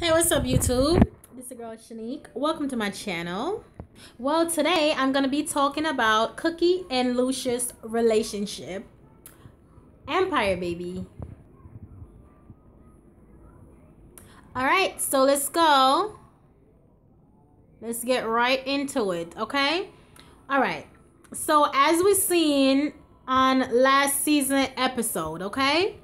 Hey, what's up, YouTube? This is your girl Shaneik. Welcome to my channel. Well, today I'm gonna be talking about Cookie and Lucious relationship. Empire, baby. Alright, so let's go. Let's get right into it, okay? Alright. So as we seen on last season episode, okay?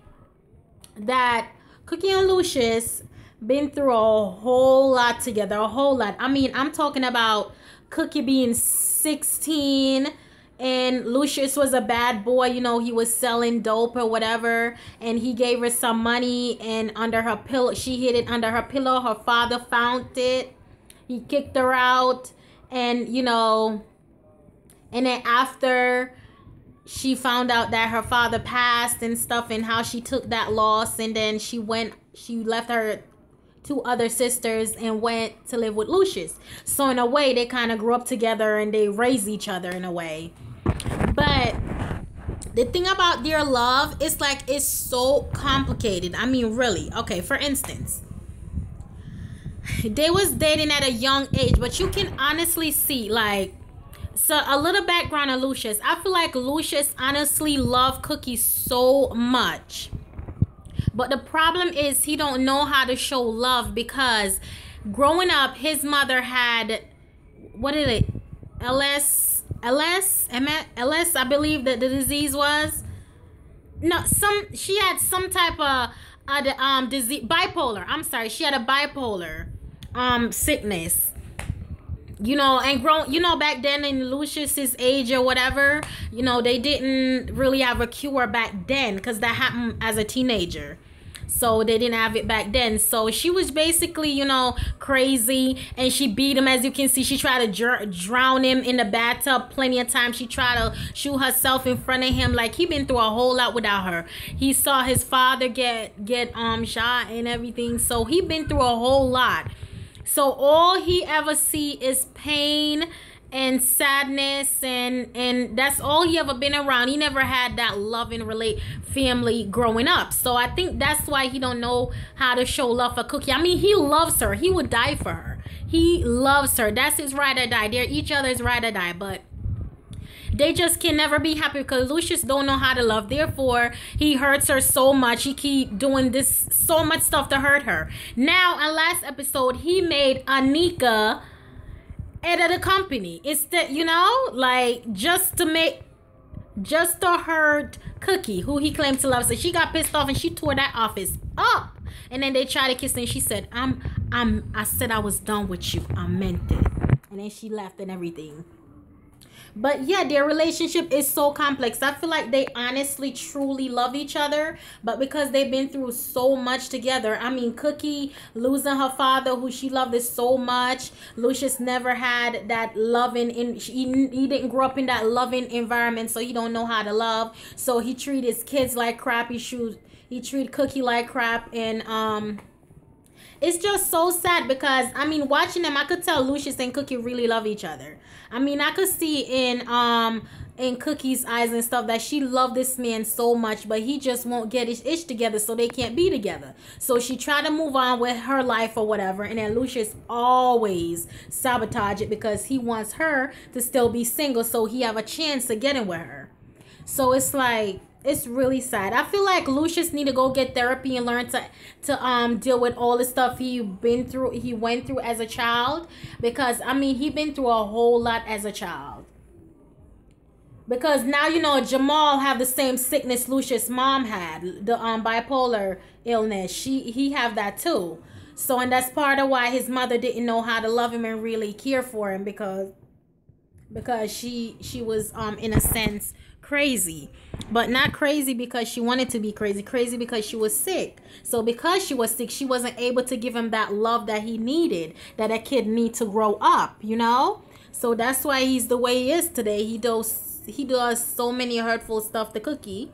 That Cookie and Lucious been through a whole lot together, a whole lot. I mean, I'm talking about Cookie being 16 and Lucious was a bad boy. You know, he was selling dope or whatever, and he gave her some money, and under her pillow, she hid it under her pillow. Her father found it. He kicked her out, and you know, and then after she found out that her father passed and stuff, and how she took that loss, and then she left her two other sisters and went to live with Lucious. So in a way, they kind of grew up together and they raised each other in a way. But the thing about their love is like it's so complicated. I mean, really. Okay, for instance, they was dating at a young age, but you can honestly see, like, so a little background on Lucious. I feel like Lucious honestly loved Cookie so much. But the problem is he don't know how to show love, because growing up, his mother had, what is it? LS, I believe that the disease was. No, she had some type of disease, bipolar. I'm sorry, she had a bipolar sickness. You know, and back then in Lucious's age or whatever, you know, they didn't really have a cure back then, because that happened as a teenager. So they didn't have it back then. So she was basically, you know, crazy, and she beat him. As you can see, she tried to drown him in the bathtub plenty of times. She tried to shoot herself in front of him. Like, he been through a whole lot without her. He saw his father get shot and everything. So he been through a whole lot. So all he ever see is pain and sadness, and that's all he ever been around. He never had that loving family growing up. So I think that's why he don't know how to show love for Cookie. I mean, he loves her. He would die for her. He loves her. That's his ride or die. They're each other's ride or die, but they just can never be happy because Lucious don't know how to love. Therefore, he hurts her so much. He keep doing this so much stuff to hurt her. Now, on last episode, he made Anika head of the company. It's that, you know, like, just to hurt Cookie, who he claimed to love. So she got pissed off and she tore that office up. And then they tried to kiss her and she said, I said I was done with you. I meant it. And then she left and everything. But yeah, their relationship is so complex. I feel like they honestly, truly love each other. But because they've been through so much together. I mean, Cookie losing her father, who she loved this so much. Lucious never had that loving. He didn't grow up in that loving environment. So he don't know how to love. So he treated his kids like crap. He treated Cookie like crap. And it's just so sad because, I mean, watching them, I could tell Lucious and Cookie really love each other. I mean, I could see in Cookie's eyes and stuff that she loved this man so much, but he just won't get his ish together, so they can't be together. So she tried to move on with her life or whatever, and then Lucious always sabotage it because he wants her to still be single so he have a chance to get in with her. So it's like, it's really sad. I feel like Lucious need to go get therapy and learn to deal with all the stuff he went through as a child, because I mean, he been through a whole lot as a child. Because now, you know, Jamal have the same sickness Lucious' mom had, the bipolar illness. He have that too. So, and that's part of why his mother didn't know how to love him and really care for him, because she was in a sense crazy, but not crazy because she wanted to be crazy because she was sick. So because she was sick, she wasn't able to give him that love that he needed, that a kid need to grow up, you know. So that's why he's the way he is today. He does so many hurtful stuff to Cookie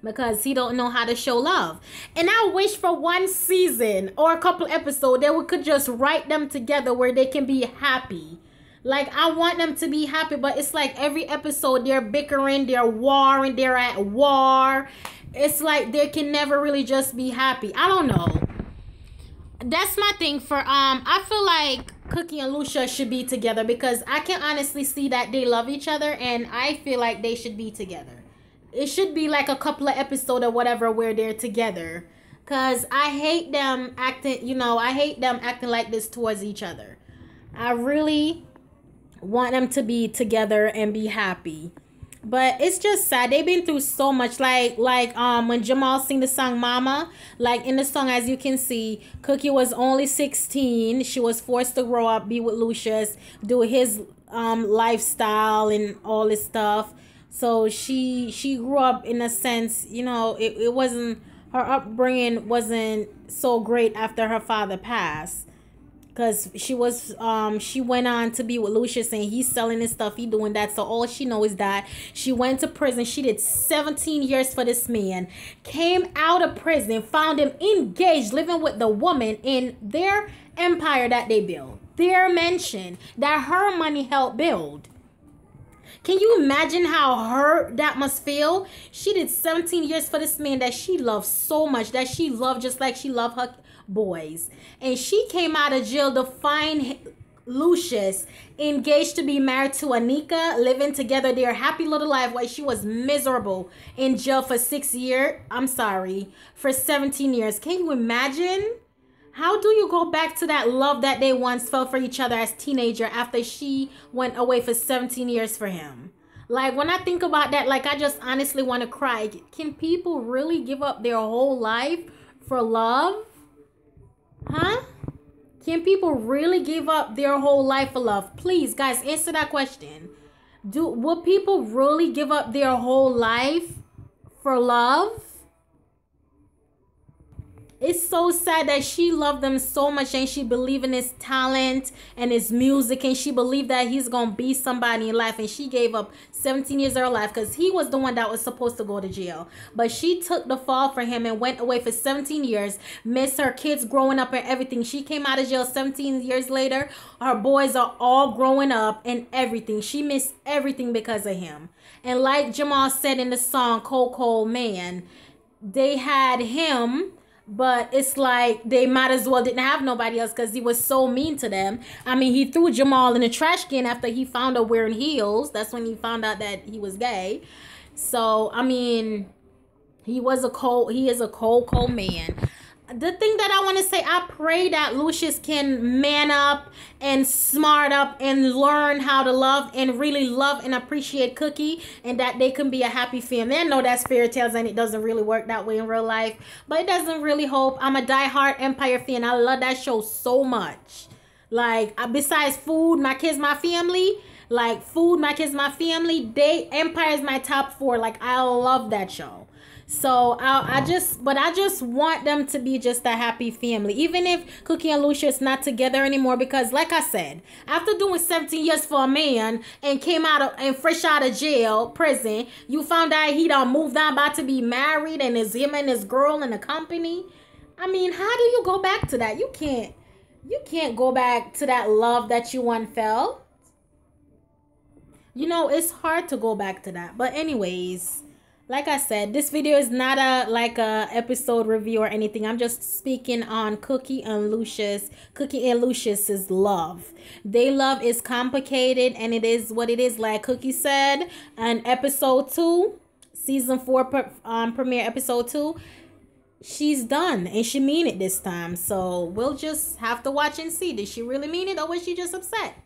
because he don't know how to show love. And I wish for one season or a couple episodes that we could just write them together where they can be happy. Like, I want them to be happy, but it's like every episode they're bickering, they're warring, they're at war. It's like they can never really just be happy. I don't know. That's my thing for I feel like Cookie and Lucia should be together because I can honestly see that they love each other, and I feel like they should be together. It should be like a couple of episodes or whatever where they're together. Cause I hate them acting, I hate them acting like this towards each other. I really want them to be together and be happy. But it's just sad. They've been through so much. Like when Jamal sing the song Mama, like in the song, as you can see, Cookie was only 16. She was forced to grow up, be with Lucius, do his lifestyle and all this stuff. So she grew up in a sense, it wasn't, her upbringing wasn't so great after her father passed. Cause she went on to be with Lucius and he's selling his stuff, he doing that. So all she knows is that she went to prison. She did 17 years for this man. Came out of prison, found him engaged, living with the woman in their empire that they built, their mansion that her money helped build. Can you imagine how hurt that must feel? She did 17 years for this man that she loved so much, that she loved just like she loved her boys. And she came out of jail to find Lucius engaged to be married to Anika, living together their happy little life while she was miserable in jail for 6 years. I'm sorry, for 17 years. Can you imagine? How do you go back to that love that they once felt for each other as teenager after she went away for 17 years for him? Like, when I think about that, like, I just honestly want to cry. Can people really give up their whole life for love? Huh? Can people really give up their whole life for love? Please, guys, answer that question. Will people really give up their whole life for love? It's so sad that she loved them so much and she believed in his talent and his music and she believed that he's going to be somebody in life, and she gave up 17 years of her life because he was the one that was supposed to go to jail. But she took the fall for him and went away for 17 years, missed her kids growing up and everything. She came out of jail 17 years later. Her boys are all growing up and everything. She missed everything because of him. And like Jamal said in the song Cold Cold Man, they had him, but it's like they might as well didn't have nobody else because he was so mean to them. I mean, he threw Jamal in the trash can after he found her wearing heels. That's when he found out that he was gay. So, I mean, he is a cold man. The thing that I want to say, I pray that Lucius can man up and smart up and learn how to love and really love and appreciate Cookie, and that they can be a happy family. I know that's fairy tales and it doesn't really work that way in real life, but it doesn't really hope. I'm a diehard Empire fan. I love that show so much. Like, besides Food, My Kids, My Family, like Food, My Kids, My Family, Empire is my top 4. Like, I love that show. So I just want them to be just a happy family, even if Cookie and Lucius not together anymore. Because like I said, after doing 17 years for a man and came out and fresh out of prison, you found out he done moved on, about to be married, and it's him and his girl in the company. I mean, how do you go back to that? You can't go back to that love that you once felt. It's hard to go back to that. But anyways, like I said, this video is not a episode review or anything. I'm just speaking on Cookie and Lucius's love. Their love is complicated, and it is what it is. Like Cookie said on episode 2, season 4 premiere episode 2, she's done and she mean it this time. So we'll just have to watch and see. Did she really mean it, or was she just upset?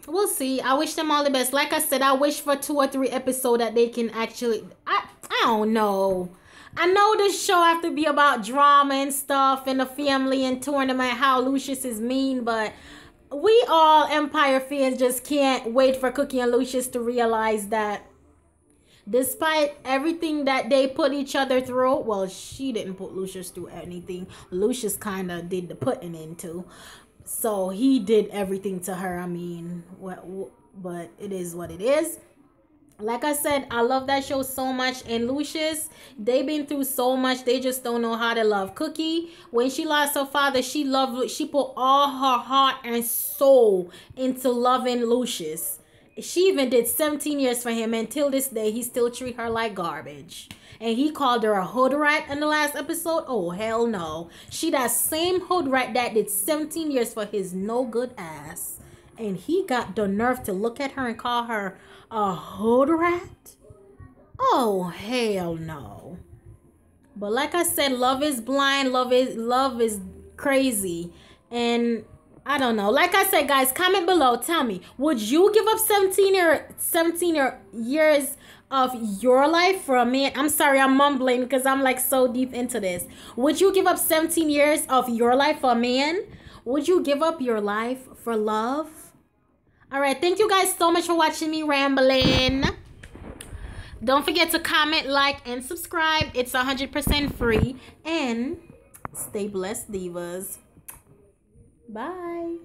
We'll see. I wish them all the best. Like I said, I wish for 2 or 3 episodes that they can actually, I don't know. I know this show have to be about drama and stuff and the family and tournament, how Lucius is mean, but we all Empire fans just can't wait for Cookie and Lucius to realize that despite everything that they put each other through, well, she didn't put Lucius through anything. Lucius kind of did the putting into. So he did everything to her. I mean, but it is what it is. Like I said, I love that show so much. And Lucius, they've been through so much. They just don't know how to love. Cookie, when she lost her father, she put all her heart and soul into loving Lucius. She even did 17 years for him. And till this day, he still treat her like garbage. and he called her a hood rat in the last episode. Oh, hell no. She that same hood rat that did 17 years for his no good ass. And he got the nerve to look at her and call her a hood rat? Oh, hell no. But like I said, love is blind. Love is crazy. And I don't know. Like I said, guys, comment below. Tell me, would you give up 17 years of your life for a man? I'm sorry, I'm mumbling because I'm like so deep into this. Would you give up 17 years of your life for a man? Would you give up your life for love? All right. Thank you guys so much for watching me rambling. Don't forget to comment, like, and subscribe. It's 100% free. And stay blessed, divas. Bye.